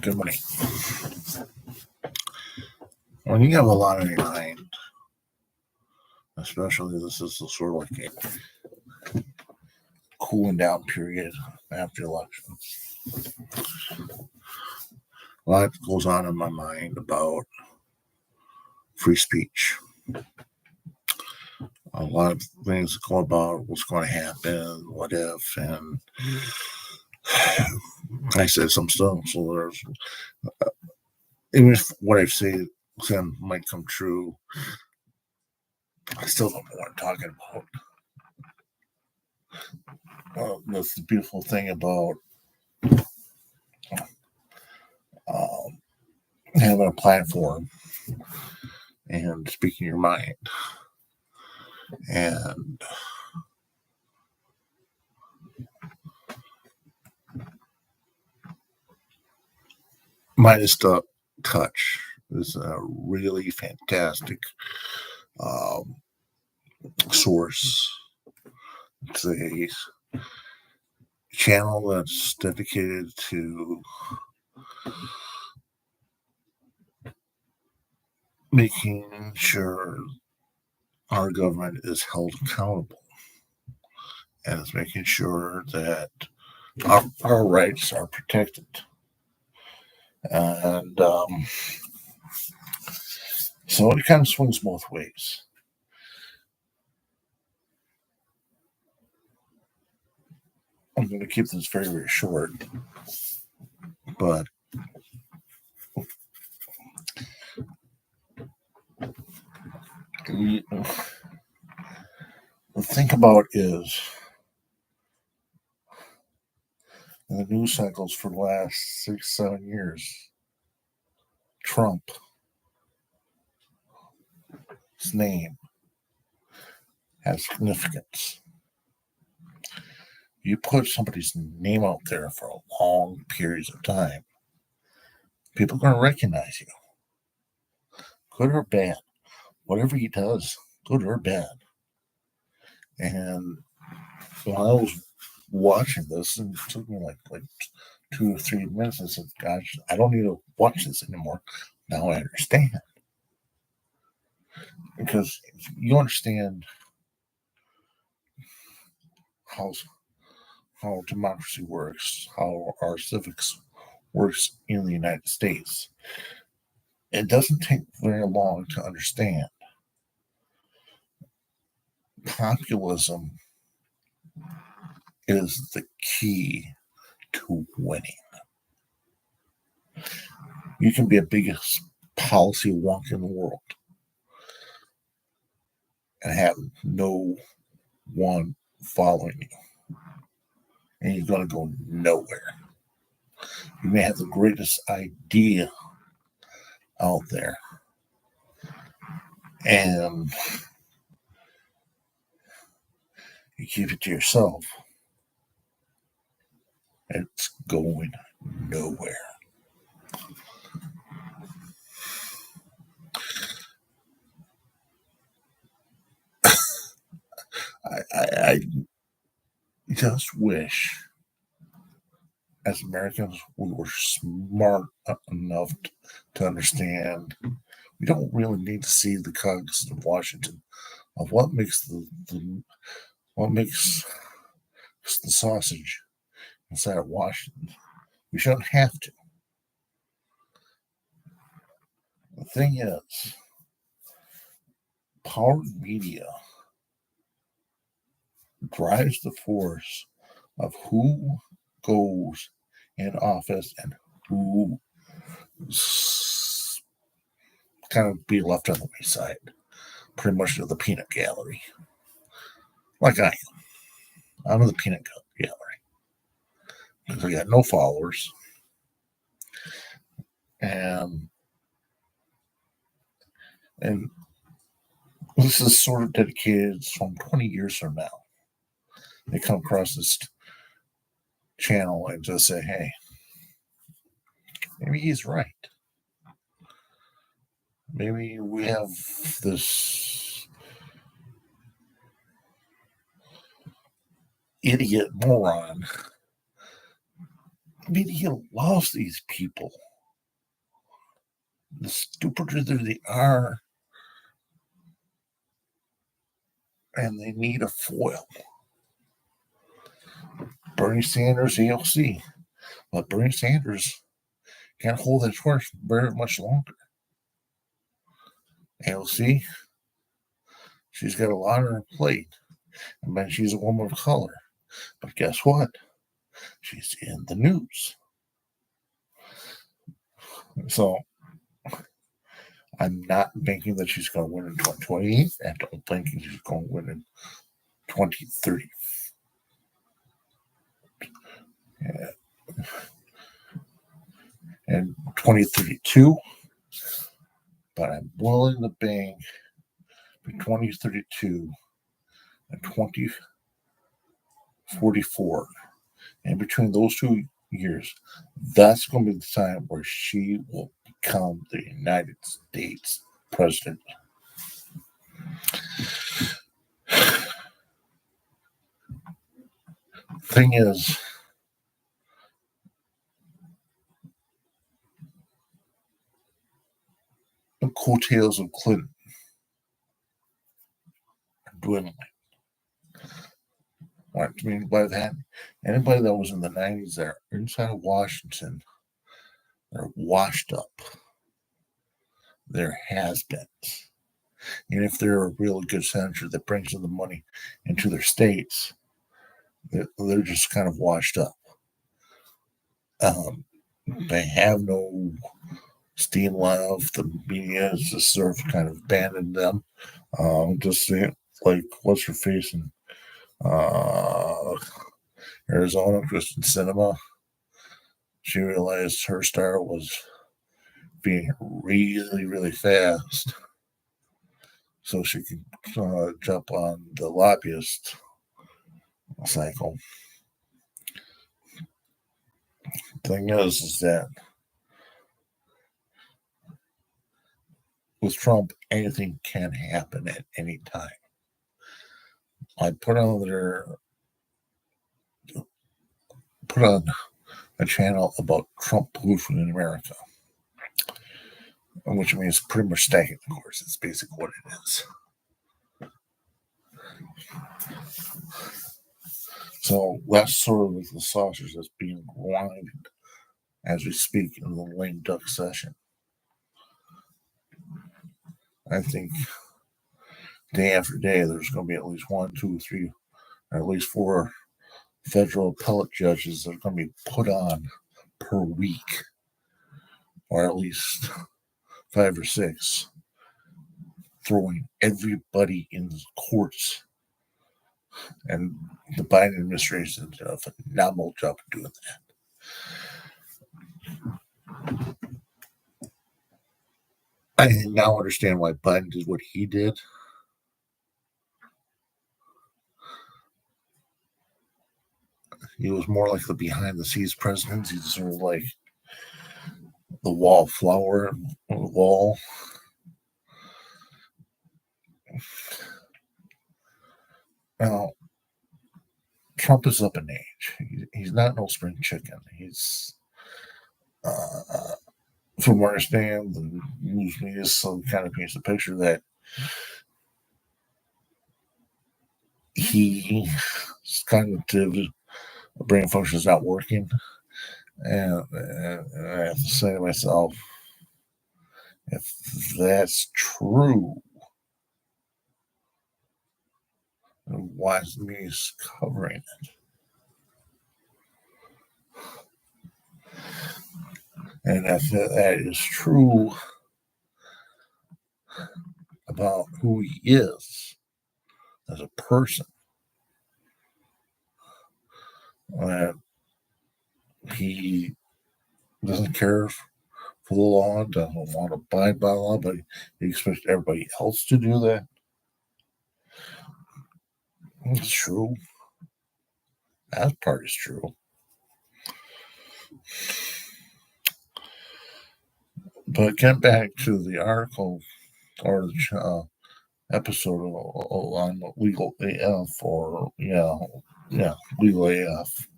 Good morning. When you have a lot on your mind, especially this is sort of like a cooling down period after elections, a lot goes on in my mind about free speech. A lot of things go about what's going to happen, what if, and I said some stuff. So there's, even if what I've said might come true, I still don't know what I'm talking about. That's the beautiful thing about having a platform and speaking your mind. And Midas Touch is a really fantastic source. It's a channel that's dedicated to making sure our government is held accountable, and it's making sure that our rights are protected. And so it kind of swings both ways. I'm going to keep this very, very short, but the thing about is in the news cycles for the last 6-7 years, Trump's name has significance. You put somebody's name out there for long periods of time, people are going to recognize you, good or bad. Whatever he does, good or bad. And while I was watching this, and it took me like 2 or 3 minutes, I said, gosh, I don't need to watch this anymore. Now I understand. Because you understand how democracy works, how our civics works in the United States. It doesn't take very long to understand. Populism is the key to winning. You can be the biggest policy wonk in the world and have no one following you, and you're going to go nowhere. You may have the greatest idea out there, and you keep it to yourself, it's going nowhere. I just wish, as Americans, we were smart enough to understand we don't really need to see the cogs of Washington of what makes what makes the sausage inside of Washington. We shouldn't have to. The thing is, power media drives the force of who goes in office and who kind of be left on the wayside, pretty much to the peanut gallery. Like I am. I'm in the peanut gallery. Because I got no followers. And this is sort of dedicated some 20 years from now. They come across this channel and just say, hey, maybe he's right. Maybe we have this idiot moron. Maybe he loves these people the stupider they are, and they need a foil. Bernie Sanders, AOC. But Bernie Sanders can't hold that torch very much longer. AOC, she's got a lot on her plate. I mean, she's a woman of color. But guess what? She's in the news. So I'm not thinking that she's going to win in 2028. I don't think she's going to win in 2030. And 2032. But I'm willing to bank between 2032 and 2044. And between those 2 years, that's going to be the time where she will become the United States president. Thing is, the coattails of Clinton are dwindling. What I mean by that, anybody that was in the 90s there inside of Washington, they're washed up. They're has-beens. And if they're a really good senator that brings in the money into their states, they're just kind of washed up. They have no steam left. The media has just sort of kind of abandoned them. Just like what's her face in Arizona, Kristen Sinema. She realized her star was being really, really fast, so she could jump on the lobbyist cycle. Thing is that with Trump, anything can happen at any time. I put on a channel about Trump pollution in America, which means pretty much stacking the course. It's basically what it is. So that's sort of the sausage that's being grinded as we speak in the lame duck session. I think day after day, there's going to be at least 1, 2, 3, or at least 4 federal appellate judges that are going to be put on per week, or at least 5 or 6, throwing everybody in the courts. And the Biden administration did a phenomenal job of doing that. I now understand why Biden did what he did. He was more like the behind the scenes president. He's sort of like the wallflower on the wall. Now, Trump is up in age. He's not no spring chicken. He's, from what I understand, the news media kind of paints a picture that he's cognitive brain function is not working. And I have to say to myself, if that's true, then why is the media covering it? And if that is true about who he is as a person, and he doesn't care for the law, doesn't want to abide by the law, but he expects everybody else to do that. It's true. That part is true. But get back to the article or the episode on legal AF, or legal AF.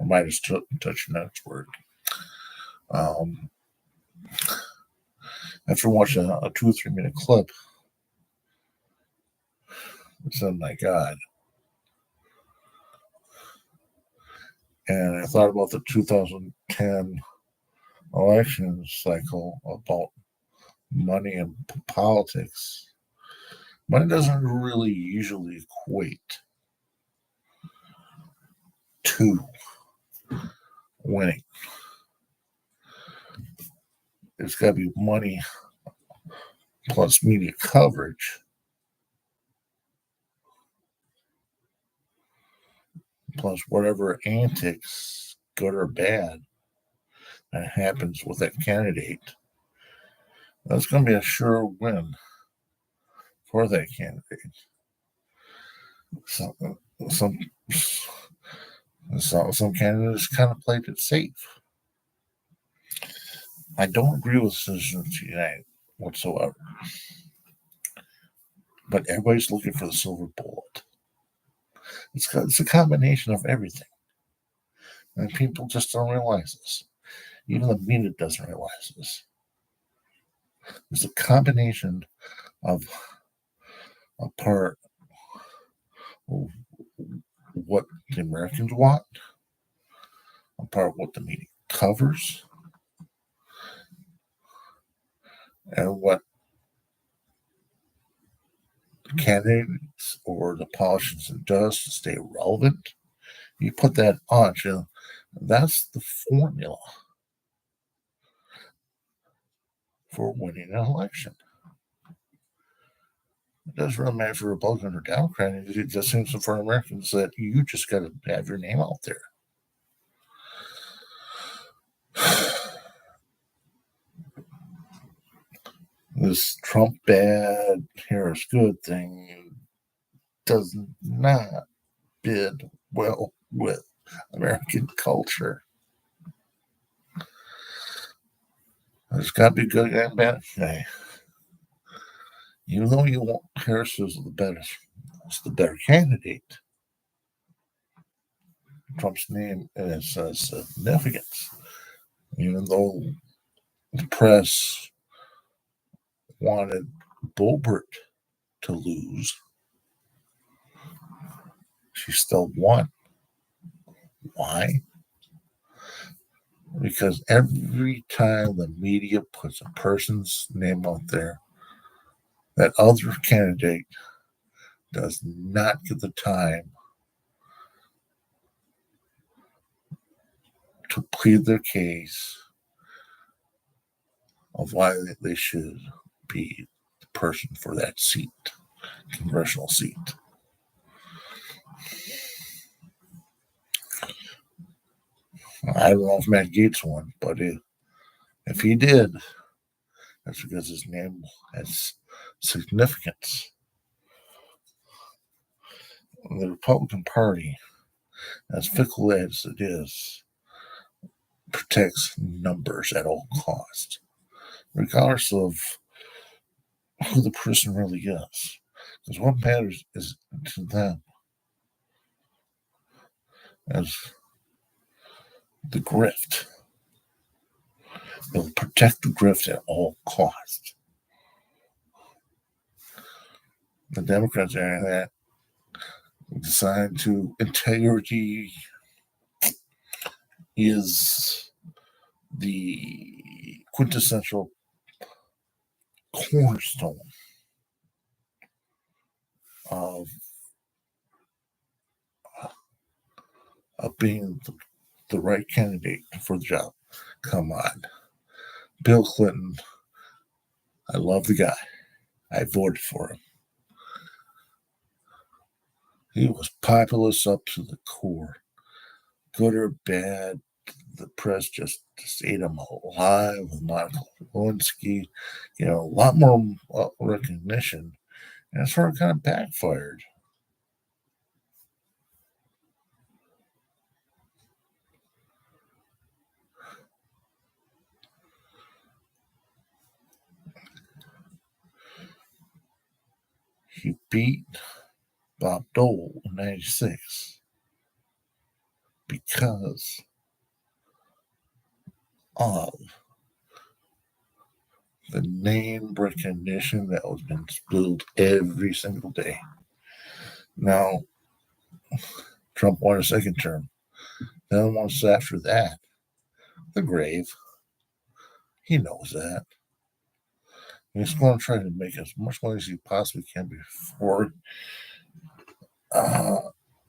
I might have touched the next word. After watching a 2 or 3 minute clip, I said, my God. And I thought about the 2010 election cycle about money and politics. Money doesn't really usually equate to winning. It's got to be money plus media coverage plus whatever antics, good or bad, that happens with that candidate. That's going to be a sure win for that candidate. Some candidates kind of played it safe. I don't agree with Citizens United whatsoever. But everybody's looking for the silver bullet. It's a combination of everything. And people just don't realize this. Even the media doesn't realize this. It's a combination of a part of what the Americans want, a part of what the media covers, and what the candidates or the politicians does to stay relevant. You put that on, that's the formula for winning an election. It doesn't really matter if you're Republican or Democrat. It just seems for Americans that you just got to have your name out there. This Trump bad, Harris good thing does not bid well with American culture. There's got to be good and bad guy. Even though you want Harris is the better candidate, Trump's name is significance. Even though the press wanted Boebert to lose, she still won. Why? Because every time the media puts a person's name out there, that other candidate does not get the time to plead their case of why they should be the person for that seat, congressional seat. I don't know if Matt Gaetz won, but if he did, that's because his name has significance. The Republican Party, as fickle as it is, protects numbers at all costs, regardless of who the person really is. Because what matters is to them as the grift. They'll protect the grift at all costs. The Democrats are that decide to integrity is the quintessential cornerstone of being the right candidate for the job. Come on. Bill Clinton, I love the guy. I voted for him. He was populist up to the core. Good or bad, the press just ate him alive with Monica Lewinsky. A lot more recognition. And it sort of kind of backfired. He beat Bob Dole in 96 because of the name recognition that was been spilled every single day. Now, Trump won a second term. Then once after that, the grave. He knows that. He's going to try to make as much money as he possibly can before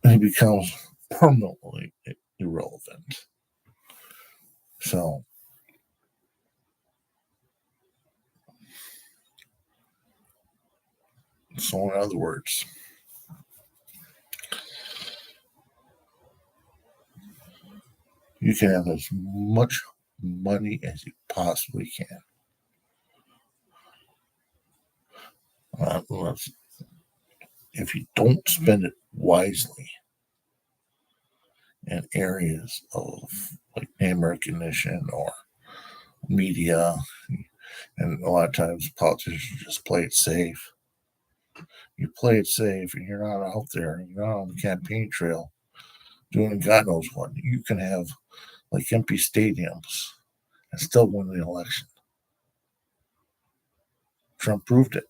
he becomes permanently irrelevant. So, in other words, you can have as much money as you possibly can. If you don't spend it wisely in areas of like name recognition or media, and a lot of times politicians just play it safe. You play it safe and you're not out there, you're not on the campaign trail doing God knows what. You can have like empty stadiums and still win the election. Trump proved it.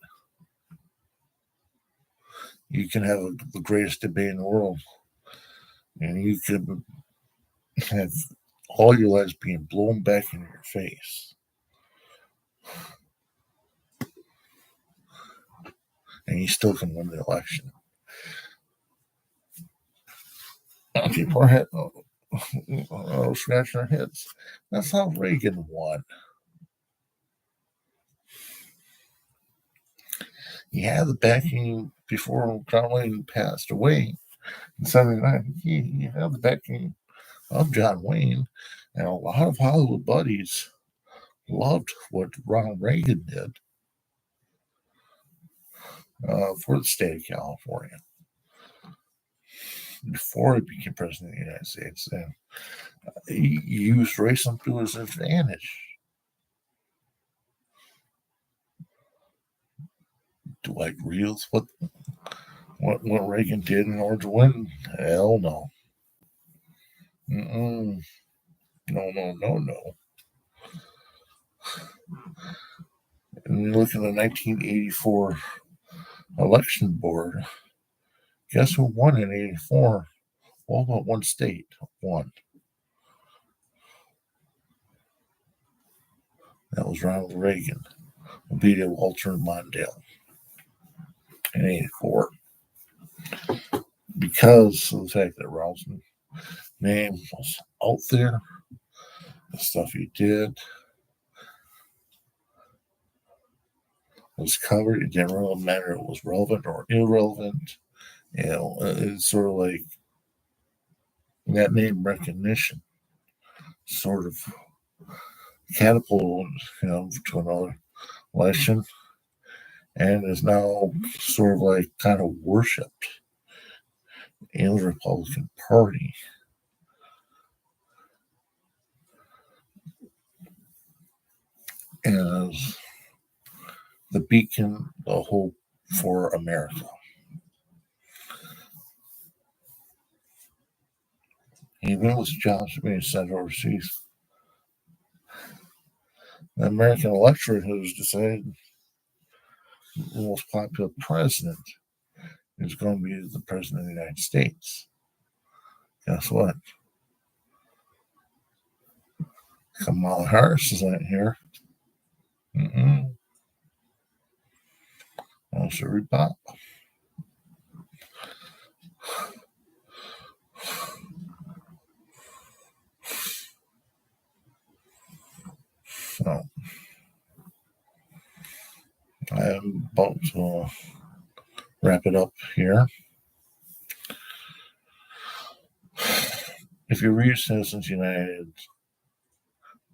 You can have the greatest debate in the world, and you can have all your lives being blown back in your face. And you still can win the election. People are scratching their heads. That's how Reagan won. He had the backing before John Wayne passed away in '79. He had the backing of John Wayne, and a lot of Hollywood buddies loved what Ronald Reagan did for the state of California before he became president of the United States. And he used racism to his advantage. Do I agree with what Reagan did in order to win? Hell no. No. And you look at the 1984 election board. Guess who won in '84? All but one state won. That was Ronald Reagan, beat Walter Mondale in '84. Because of the fact that Ronald's name was out there, the stuff he did was covered. It didn't really matter if it was relevant or irrelevant. It's sort of like that name recognition sort of catapulted him to another election and is now sort of like kind of worshipped in the Republican Party. As the beacon, the hope for America. Even with jobs being sent overseas, the American electorate has decided the most popular president is going to be the president of the United States. Guess what? Kamala Harris isn't here. Oh, sorry, Bob. So, I'm about to wrap it up here. If you read Citizens United,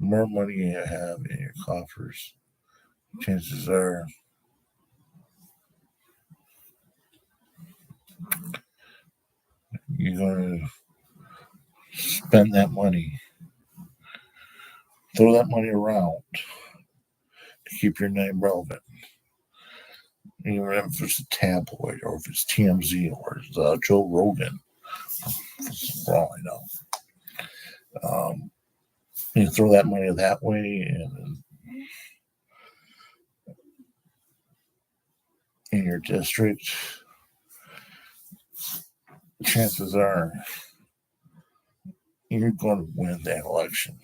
the more money you have in your coffers, chances are you're going to spend that money, throw that money around to keep your name relevant. Even if it's a tabloid or if it's TMZ or it's Joe Rogan, for all I know. You throw that money that way and your district, chances are you're going to win that election.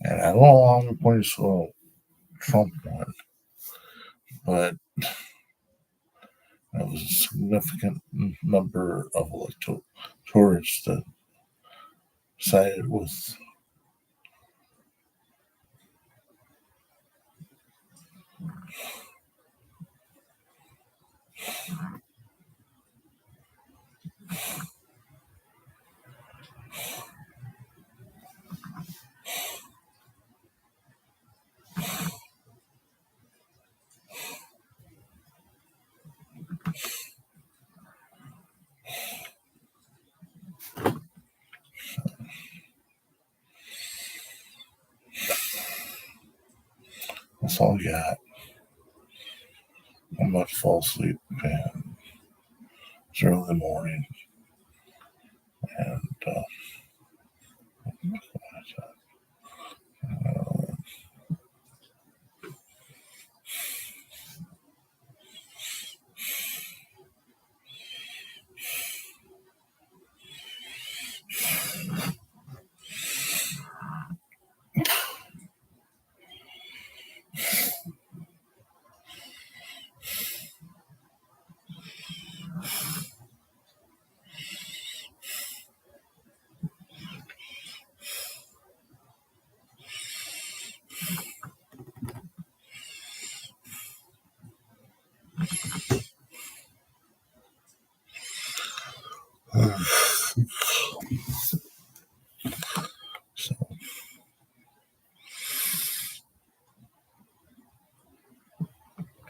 And I don't know how many points Trump won, but that was a significant number of electors that sided with. That's all I got. I'm about to fall asleep, and it's early in the morning, and so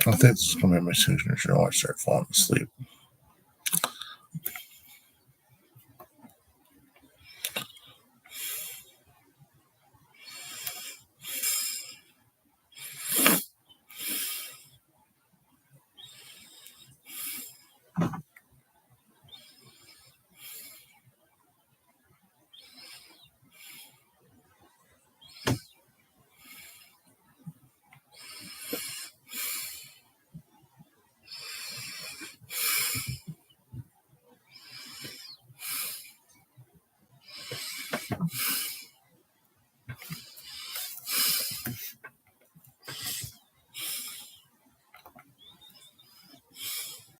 I think this is going to be my signature when I start falling asleep.